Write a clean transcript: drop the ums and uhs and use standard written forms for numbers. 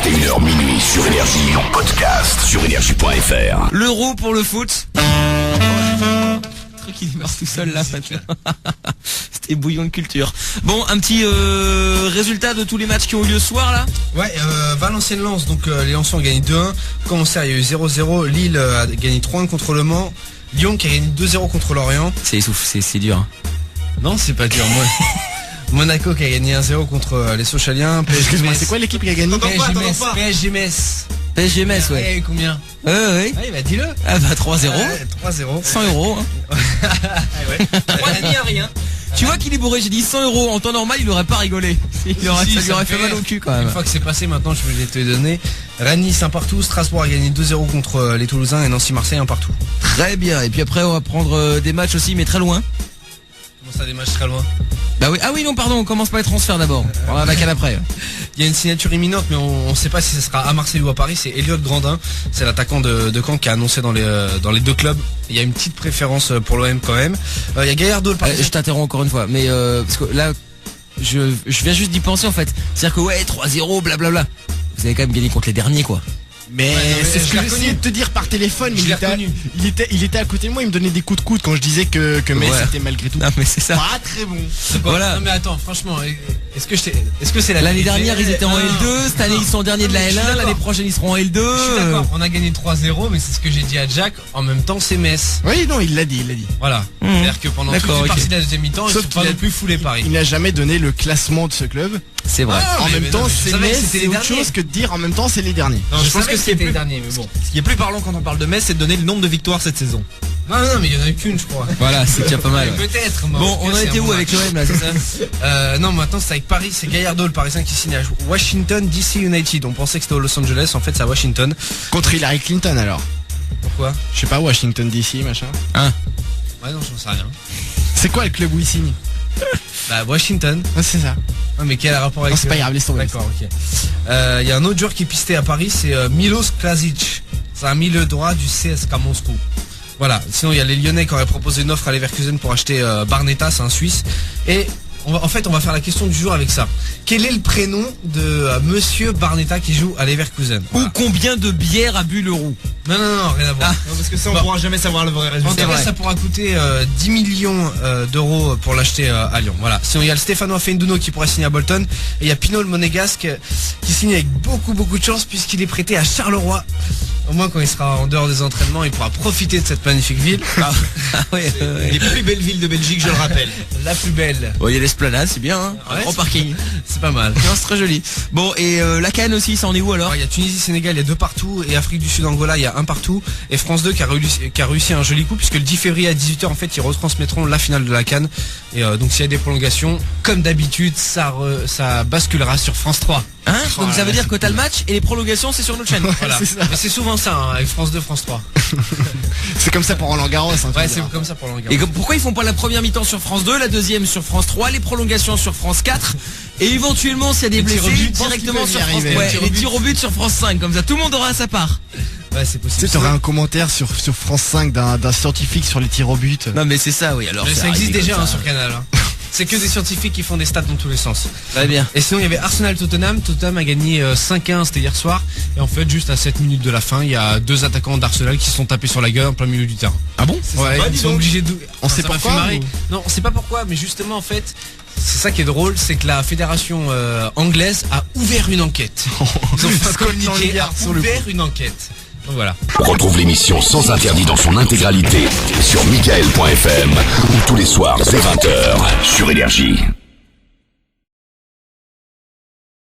21h minuit sur Énergie, en podcast sur énergie.fr. L'euro pour le foot. Truc qui démarre tout seul là. C'était bouillon de culture. Bon, un petit résultat de tous les matchs qui ont eu lieu ce soir là. Ouais, Valenciennes-Lens, donc les Lensois ont gagné 2-1. Commencer, il y a eu 0-0. Lille a gagné 3-1 contre Le Mans. Lyon qui a gagné 2-0 contre Lorient. C'est dur. Hein. Non, c'est pas dur. Monaco qui a gagné 1-0 contre les Sochaliens. Excuse-moi, c'est quoi l'équipe qui a gagné? PSG Metz. PSG Metz, ouais. Et combien? Ouais. Ah, bah dis-le. Ah bah 3-0. 3-0. 100 euros. Hein. Ouais. 3,5 à rien. Tu vois qu'il est bourré, j'ai dit 100 euros. En temps normal, il aurait pas rigolé. Ça lui aurait fait mal au cul quand même. Une fois que c'est passé, maintenant je vais te donner. Rennes-Nice un partout. Strasbourg a gagné 2-0 contre les Toulousains et Nancy-Marseille un partout. Très bien. Et puis après, on va prendre des matchs aussi, mais très loin. Comment ça, des matchs très loin? Bah oui. Ah oui, non, pardon. On commence par les transferts d'abord. On va la canne après. Il y a une signature imminente, mais on ne sait pas si ce sera à Marseille ou à Paris. C'est Elliot Grandin, c'est l'attaquant de Caen qui a annoncé dans les deux clubs. Il y a une petite préférence pour l'OM quand même. Il y a Gallardo le Parisien. Je t'interromps encore une fois, mais parce que là, je viens juste d'y penser en fait. C'est-à-dire que ouais, 3-0, blablabla. Vous avez quand même gagné contre les derniers quoi. Mais c'est ce que j'essayais de te dire par téléphone, mais il était à côté de moi, il me donnait des coups de coude quand je disais que Metz était malgré tout. Non mais c'est ça. Pas très bon. Voilà. Non mais attends, franchement, est-ce que c'est l'année dernière ils étaient en L2, cette année ils sont derniers de la L1, l'année prochaine ils seront en L2. Je suis d'accord, on a gagné 3-0, mais c'est ce que j'ai dit à Jack, en même temps c'est Metz. Oui, non, il l'a dit. Voilà. C'est-à-dire que pendant toute une partie de la deuxième mi-temps, ils sont pas non plus foulés Paris. Il n'a jamais donné le classement de ce club. C'est vrai. En même temps, c'est Metz, c'est autre chose que de dire en même temps c'est les derniers. Je pense que c'était les derniers, mais bon. Ce qui est plus parlant quand on parle de Metz, c'est de donner le nombre de victoires cette saison. Non, mais il y en a eu qu'une, je crois. Voilà, c'est déjà pas mal. Ouais. Peut-être. Bon, on en était où avec l'OM là, c'est ça? Non, maintenant c'est avec Paris, c'est Gallardo le Parisien qui signe à Washington DC United. On pensait que c'était au Los Angeles, en fait c'est à Washington. Contre Hillary Clinton alors. Pourquoi? Je sais pas, Washington DC machin. Hein? Ouais, non, j'en sais rien. C'est quoi le club où il signe? Bah Washington. Ah, c'est ça. Ah, mais quel rapport avec? Non, c'est pas grave, laisse tomber. D'accord, ok. Il y a un autre joueur qui est pisté à Paris, c'est Milos Klasic. C'est un milieu droit du CSKA Moscou. Voilà. Sinon, il y a les Lyonnais qui auraient proposé une offre à Leverkusen pour acheter Barnetta, c'est un Suisse. Et on va faire la question du jour avec ça. Quel est le prénom de Monsieur Barnetta qui joue à Leverkusen? Ou combien de bières a bu le roux? Non, rien à voir. Non, parce que ça, on pourra jamais savoir le vrai résultat. En tout cas, ça pourra coûter 10 millions d'euros pour l'acheter à Lyon. Voilà. Sinon, il y a le Stéphanois Feinduno qui pourrait signer à Bolton. Et il y a Pinot le Monégasque qui signe avec beaucoup de chance puisqu'il est prêté à Charleroi. Au moins, quand il sera en dehors des entraînements, il pourra profiter de cette magnifique ville. Ouais. Les plus belles villes de Belgique, je le rappelle. La plus belle. Bon, il y a l'Esplanade, c'est bien, hein. Ouais, Grand parking. C'est pas mal. Non, c'est très joli. Bon, et la CAN aussi, ça en est où alors? Il y a Tunisie, Sénégal, il y a 2 partout. Et Afrique du Sud, Angola, il y a 1 partout. Et France 2 qui a réussi un joli coup puisque le 10 février à 18h, en fait, ils retransmettront la finale de la CAN. Et donc, s'il y a des prolongations, comme d'habitude, ça basculera sur France 3. Hein? Donc ça veut dire que t'as le match et les prolongations c'est sur notre chaîne. Voilà. Mais c'est souvent ça, hein, avec France 2, France 3. C'est comme ça pour Roland Garros. Hein, ouais, c'est comme ça pour Roland Garros. Et pourquoi ils font pas la première mi-temps sur France 2, la deuxième sur France 3, les prolongations sur France 4 et éventuellement s'il y a des blessés directement sur France 3. Ouais, les tirs au but sur France 5, comme ça tout le monde aura sa part. Ouais, c'est possible. Tu sais, t'aurais un commentaire sur France 5 d'un scientifique sur les tirs au but. Non mais c'est ça, oui. Alors mais ça existe déjà sur Canal. Hein. C'est que des scientifiques qui font des stats dans tous les sens. Très bien. Et sinon il y avait Arsenal-Tottenham. Tottenham a gagné 5-1, c'était hier soir. Et en fait juste à 7 minutes de la fin, il y a 2 attaquants d'Arsenal qui se sont tapés sur la gueule en plein milieu du terrain. Ah bon? Ouais, ils sont obligés de... On sait pourquoi Non, on sait pas pourquoi, mais justement en fait, c'est ça qui est drôle, c'est que la fédération anglaise a ouvert une enquête. Ils ont fait un communiqué, ouvert une enquête. Donc voilà. Retrouve l'émission Sans Interdit dans son intégralité sur Michael.fm ou tous les soirs dès 20h sur Énergie.